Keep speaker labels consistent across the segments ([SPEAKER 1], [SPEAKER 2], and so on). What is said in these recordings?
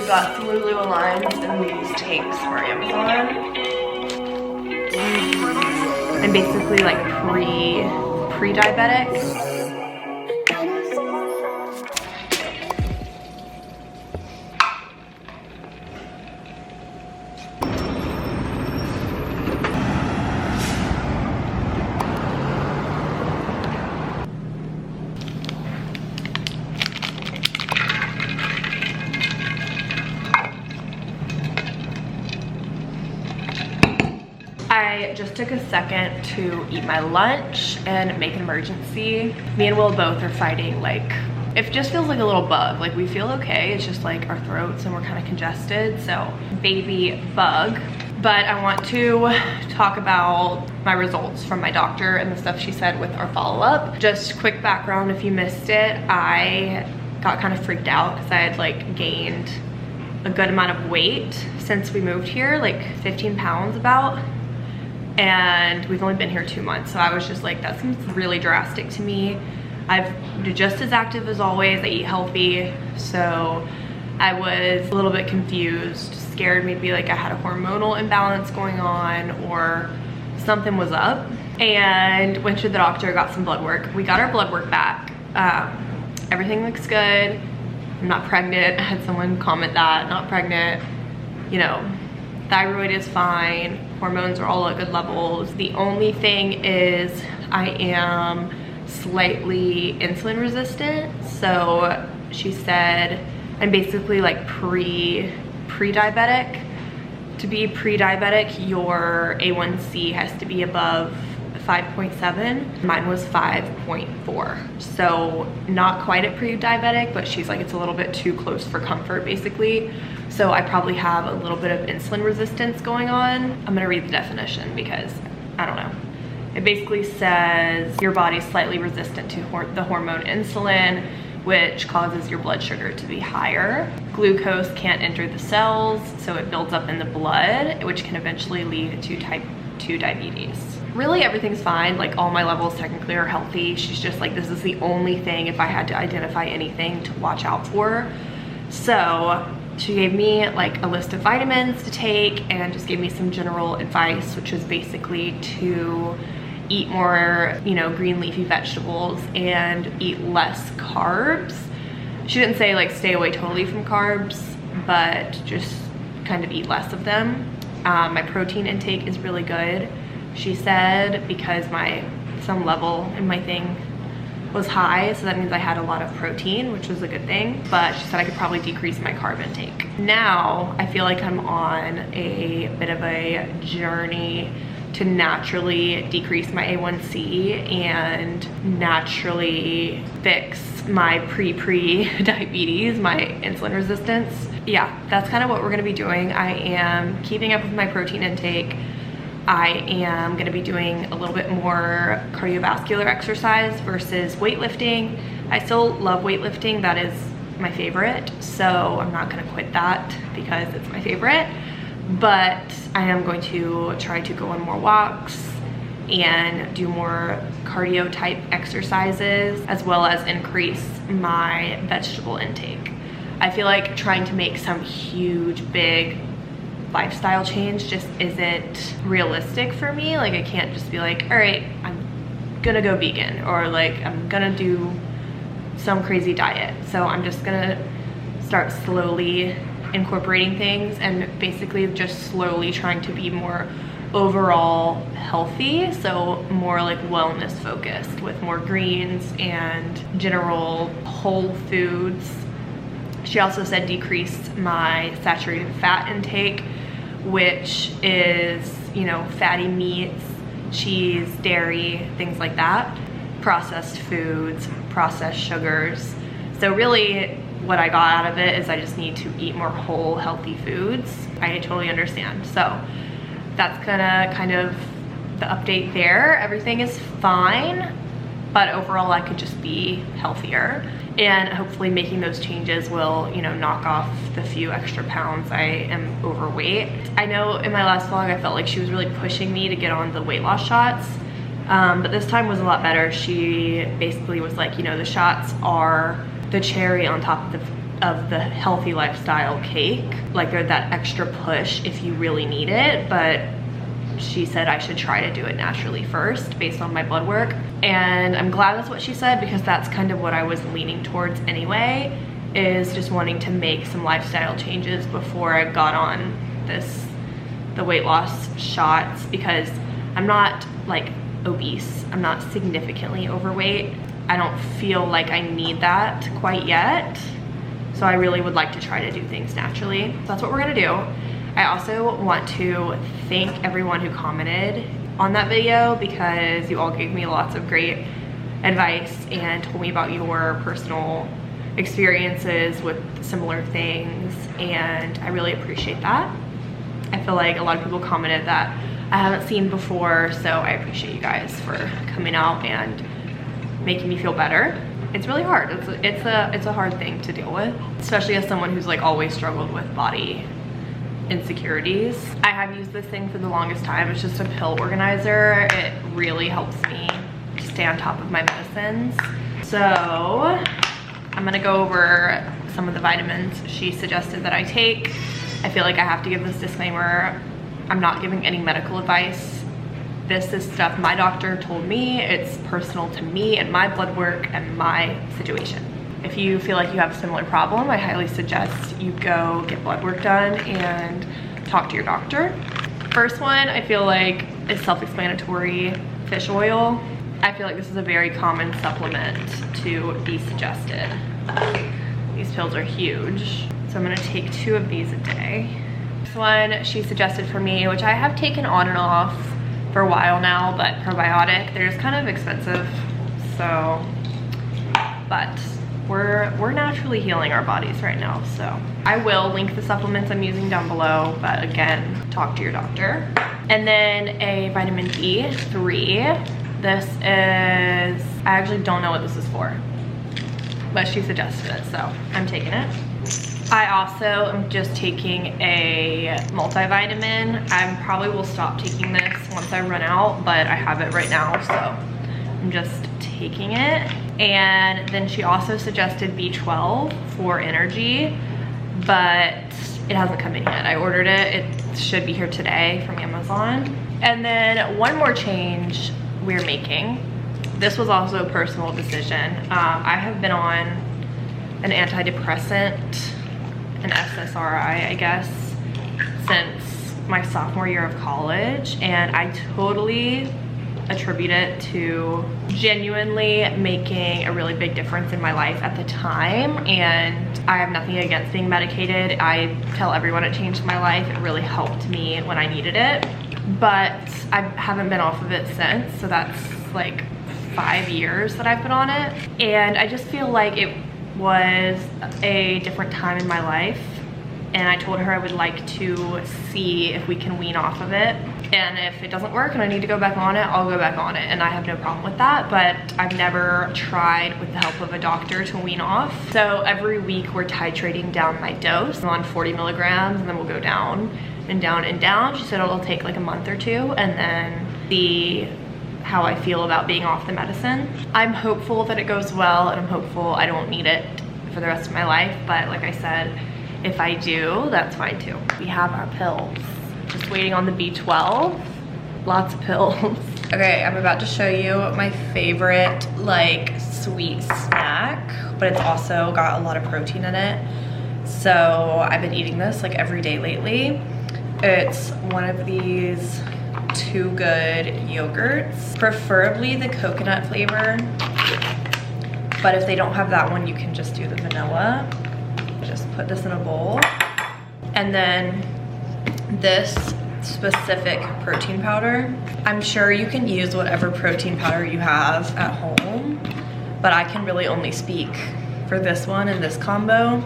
[SPEAKER 1] got some Lululemons and these tanks for Amazon. I'm basically like pre-diabetic. I just took a second to eat my lunch and make an emergency. Me and Will both are fighting, like, it just feels like a little bug. Like, we feel okay, it's just like our throats and we're kind of congested, so baby bug. But I want to talk about my results from my doctor and the stuff she said with our follow-up. Just quick background if you missed it, I got kind of freaked out because I had like gained a good amount of weight since we moved here, like 15 pounds about. And we've only been here 2 months, so I was just like, that seems really drastic to me. I've just as active as always, I eat healthy, so I was a little bit confused, scared maybe like I had a hormonal imbalance going on or something was up, and went to the doctor, got some blood work. We got our blood work back. Everything looks good. I'm not pregnant. I had someone comment that, not pregnant. You know, thyroid is fine. Hormones are all at good levels. The only thing is I am slightly insulin resistant. So she said I'm basically like pre-diabetic. To be pre-diabetic, your A1C has to be above 5.7. Mine was 5.4. So not quite at pre-diabetic, but she's like, it's a little bit too close for comfort basically. So I probably have a little bit of insulin resistance going on. I'm gonna read the definition because I don't know. It basically says your body's slightly resistant to the hormone insulin, which causes your blood sugar to be higher. Glucose can't enter the cells, so it builds up in the blood, which can eventually lead to type 2 diabetes. Really everything's fine, like all my levels technically are healthy. She's just like, this is the only thing, if I had to identify anything, to watch out for. So she gave me like a list of vitamins to take and just gave me some general advice, which was basically to eat more, you know, green leafy vegetables and eat less carbs. She didn't say like stay away totally from carbs, but just kind of eat less of them. My protein intake is really good, she said, because some level in my thing was high, so that means I had a lot of protein, which was a good thing. But she said I could probably decrease my carb intake. Now I feel like I'm on a bit of a journey to naturally decrease my A1C and naturally fix my pre-diabetes, my insulin resistance. Yeah, that's kind of what we're gonna be doing. I am keeping up with my protein intake. I am gonna be doing a little bit more cardiovascular exercise versus weightlifting. I still love weightlifting, that is my favorite, so I'm not gonna quit that because it's my favorite. But I am going to try to go on more walks and do more cardio type exercises, as well as increase my vegetable intake. I feel like trying to make some huge, big lifestyle change just isn't realistic for me. Like, I can't just be like, all right, I'm gonna go vegan, or like I'm gonna do some crazy diet. So I'm just gonna start slowly incorporating things and basically just slowly trying to be more overall healthy, so more like wellness focused with more greens and general whole foods. She also said decrease my saturated fat intake, which is, you know, fatty meats, cheese, dairy, things like that, processed foods, processed sugars. So really what I got out of it is I just need to eat more whole, healthy foods. I totally understand. So that's kind of the update there. Everything is fine, but overall I could just be healthier. And hopefully making those changes will, you know, knock off the few extra pounds I am overweight. I know in my last vlog I felt like she was really pushing me to get on the weight loss shots, but this time was a lot better. She basically was like, you know, the shots are the cherry on top of the of the healthy lifestyle cake. Like they're that extra push if you really need it, but she said I should try to do it naturally first based on my blood work. And I'm glad that's what she said, because that's kind of what I was leaning towards anyway, is just wanting to make some lifestyle changes before I got on the weight loss shots, because I'm not like obese. I'm not significantly overweight. I don't feel like I need that quite yet. So I really would like to try to do things naturally. So that's what we're gonna do. I also want to thank everyone who commented on that video, because you all gave me lots of great advice and told me about your personal experiences with similar things, and I really appreciate that. I feel like a lot of people commented that I haven't seen before, so I appreciate you guys for coming out and making me feel better. It's really hard. It's a hard thing to deal with, especially as someone who's like always struggled with body insecurities. I have used this thing for the longest time. It's just a pill organizer. It really helps me stay on top of my medicines. So I'm gonna go over some of the vitamins she suggested that I take. I feel like I have to give this disclaimer. I'm not giving any medical advice. This is stuff my doctor told me. It's personal to me and my blood work and my situation. If you feel like you have a similar problem, I highly suggest you go get blood work done and talk to your doctor. First one, I feel like is self-explanatory, fish oil. I feel like this is a very common supplement to be suggested. These pills are huge. So I'm gonna take 2 of these a day. This one she suggested for me, which I have taken on and off for a while now, but probiotic, they're just kind of expensive. So, but we're naturally healing our bodies right now. So I will link the supplements I'm using down below, but again, talk to your doctor. And then a vitamin D3. This is, I actually don't know what this is for, but she suggested it, so I'm taking it. I also am just taking a multivitamin. I probably will stop taking this once I run out, but I have it right now, so I'm just taking it. And then she also suggested B12 for energy, but it hasn't come in yet. I ordered it. It should be here today from Amazon. And then one more change we're making. This was also a personal decision. I have been on an antidepressant, an SSRI, I guess, since my sophomore year of college, and I totally attribute it to genuinely making a really big difference in my life at the time. And I have nothing against being medicated. I tell everyone it changed my life. It really helped me when I needed it, but I haven't been off of it since. So that's like 5 years that I've been on it, and I just feel like it was a different time in my life, and I told her I would like to see if we can wean off of it, and if it doesn't work and I need to go back on it, I'll go back on it, and I have no problem with that. But I've never tried with the help of a doctor to wean off. So every week we're titrating down my dose. I'm on 40 milligrams, and then we'll go down and down and down. She said it'll take like a month or 2, and then see how I feel about being off the medicine. I'm hopeful that it goes well, and I'm hopeful I don't need it for the rest of my life, but like I said, if I do, that's fine too. We have our pills. Just waiting on the B12. Lots of pills. Okay, I'm about to show you my favorite like sweet snack, but it's also got a lot of protein in it. So I've been eating this like every day lately. It's one of these Too Good yogurts, preferably the coconut flavor, but if they don't have that one, you can just do the vanilla. Just put this in a bowl, and then this specific protein powder. I'm sure you can use whatever protein powder you have at home, but I can really only speak for this one and this combo.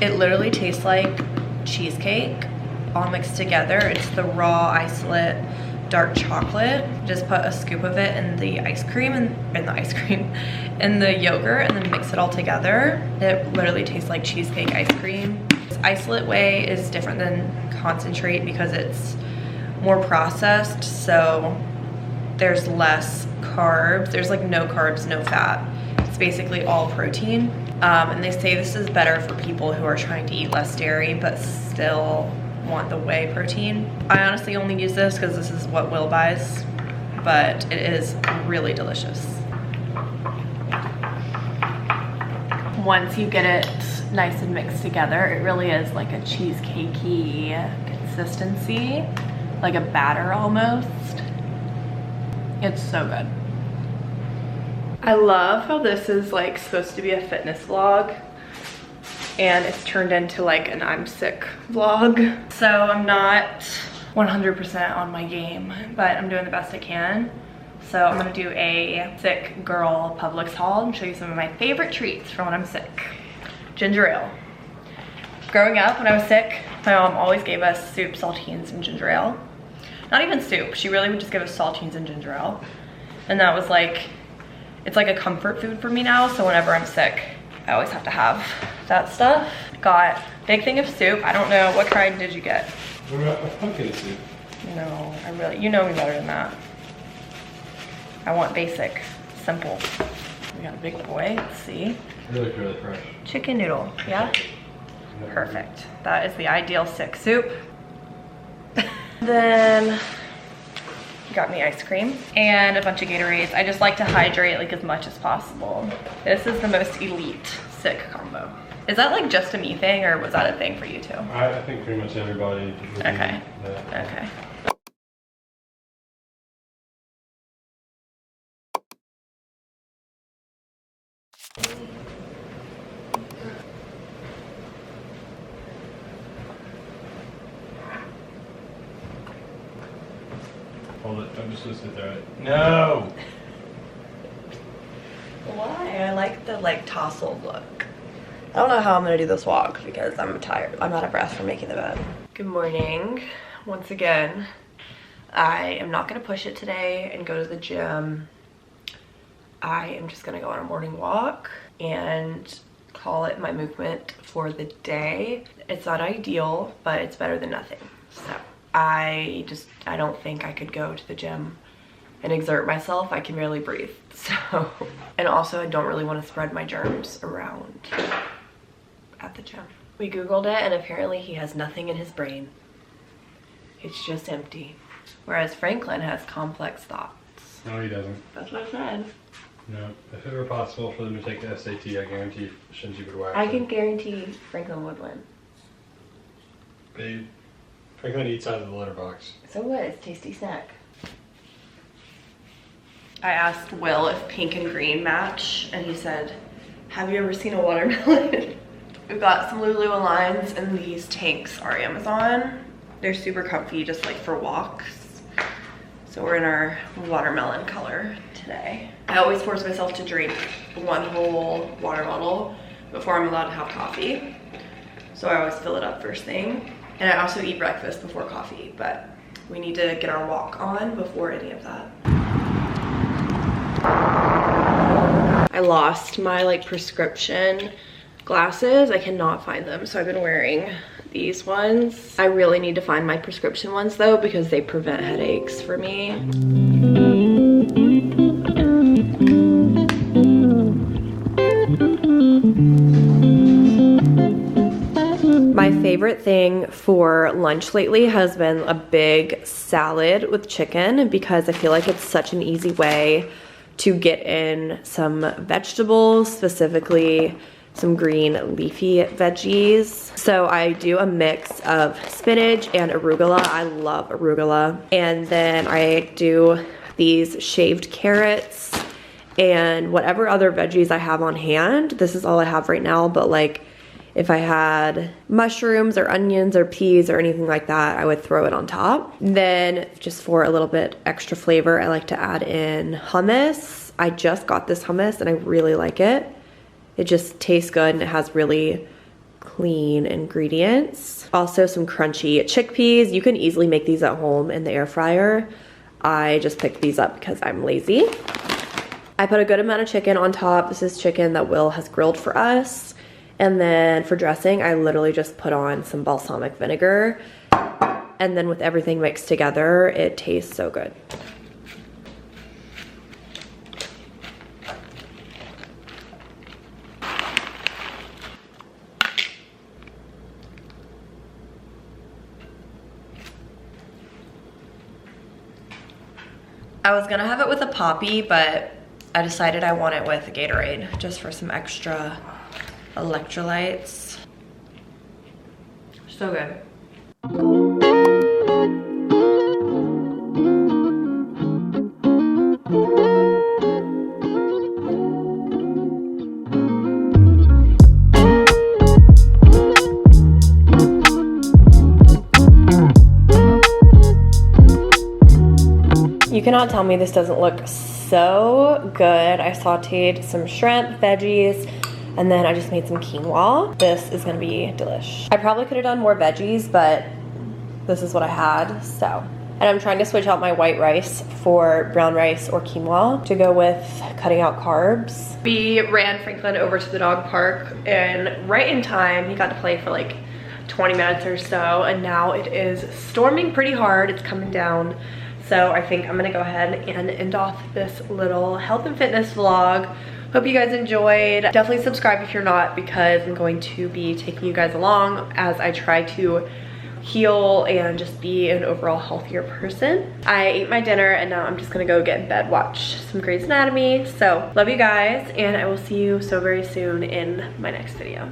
[SPEAKER 1] It literally tastes like cheesecake all mixed together. It's the raw isolate dark chocolate. Just put a scoop of it in the ice cream in the yogurt, and then mix it all together. It literally tastes like cheesecake ice cream. This isolate whey is different than concentrate because it's more processed, so there's less carbs. There's like no carbs, no fat. It's basically all protein. And they say this is better for people who are trying to eat less dairy but still want the whey protein. I honestly only use this because this is what Will buys, but it is really delicious. Once you get it nice and mixed together, it really is like a cheesecakey consistency, like a batter almost. It's so good. I love how this is like supposed to be a fitness vlog and it's turned into like an I'm sick vlog. So I'm not 100% on my game, but I'm doing the best I can. So I'm gonna do a sick girl Publix haul and show you some of my favorite treats for when I'm sick. Ginger ale. Growing up, when I was sick, my mom always gave us soup, saltines, and ginger ale. Not even soup, she really would just give us saltines and ginger ale. And that was like, it's like a comfort food for me now, so whenever I'm sick, I always have to have that stuff. Got a big thing of soup. I don't know, what kind did you get?
[SPEAKER 2] What about a pumpkin soup?
[SPEAKER 1] No, you know me better than that. I want basic, simple. We got a big boy, let's see.
[SPEAKER 2] Really fresh.
[SPEAKER 1] Chicken noodle, yeah? Perfect. That is the ideal sick soup. Then got me ice cream and a bunch of Gatorades. I just like to hydrate like as much as possible. This is the most elite sick combo. Is that like just a me thing or was that a thing for you too?
[SPEAKER 2] I think pretty much everybody.
[SPEAKER 1] Okay, okay.
[SPEAKER 2] Hold it, I'm just gonna sit there. No!
[SPEAKER 1] Why? I like the like tousled look. I don't know how I'm gonna do this walk because I'm tired. I'm out of breath from making the bed. Good morning. Once again, I am not gonna push it today and go to the gym. I am just gonna go on a morning walk and call it my movement for the day. It's not ideal, but it's better than nothing. So I don't think I could go to the gym and exert myself. I can barely breathe. So, and also I don't really want to spread my germs around at the gym. We Googled it and apparently he has nothing in his brain. It's just empty. Whereas Franklin has complex thoughts.
[SPEAKER 2] No, he doesn't.
[SPEAKER 1] That's what I said.
[SPEAKER 2] No, if it were possible for them to take the SAT, I guarantee Shinji would wax
[SPEAKER 1] I
[SPEAKER 2] it.
[SPEAKER 1] can guarantee Franklin would win.
[SPEAKER 2] Babe, Franklin eats out of the litter box.
[SPEAKER 1] So what? It's a tasty snack. I asked Will if pink and green match, and he said, have you ever seen a watermelon? We've got some Lulu lines, and these tanks are Amazon. They're super comfy, just like for walks. So we're in our watermelon color today. I always force myself to drink one whole water bottle before I'm allowed to have coffee. So I always fill it up first thing. And I also eat breakfast before coffee, but we need to get our walk on before any of that. I lost my like prescription glasses. I cannot find them, so I've been wearing these ones. I really need to find my prescription ones though because they prevent headaches for me. My favorite thing for lunch lately has been a big salad with chicken because I feel like it's such an easy way to get in some vegetables, specifically some green leafy veggies. So I do a mix of spinach and arugula. I love arugula. And then I do these shaved carrots and whatever other veggies I have on hand. This is all I have right now, but like if I had mushrooms or onions or peas or anything like that, I would throw it on top. Then just for a little bit extra flavor, I like to add in hummus. I just got this hummus and I really like it. It just tastes good and it has really clean ingredients. Also some crunchy chickpeas. You can easily make these at home in the air fryer. I just picked these up because I'm lazy. I put a good amount of chicken on top. This is chicken that Will has grilled for us. And then for dressing, I literally just put on some balsamic vinegar. And then with everything mixed together, it tastes so good. I was gonna have it with a Poppy, but I decided I want it with a Gatorade just for some extra electrolytes. So good. You cannot tell me this doesn't look so good. I sauteed some shrimp, veggies, and then I just made some quinoa. This is gonna be delish. I probably could have done more veggies, but this is what I had, so. And I'm trying to switch out my white rice for brown rice or quinoa to go with cutting out carbs. We ran Franklin over to the dog park, and right in time, he got to play for like 20 minutes or so, and now it is storming pretty hard. It's coming down. So I think I'm gonna go ahead and end off this little health and fitness vlog. Hope you guys enjoyed. Definitely subscribe if you're not, because I'm going to be taking you guys along as I try to heal and just be an overall healthier person. I ate my dinner and now I'm just gonna go get in bed, watch some Grey's Anatomy. So love you guys, and I will see you so very soon in my next video.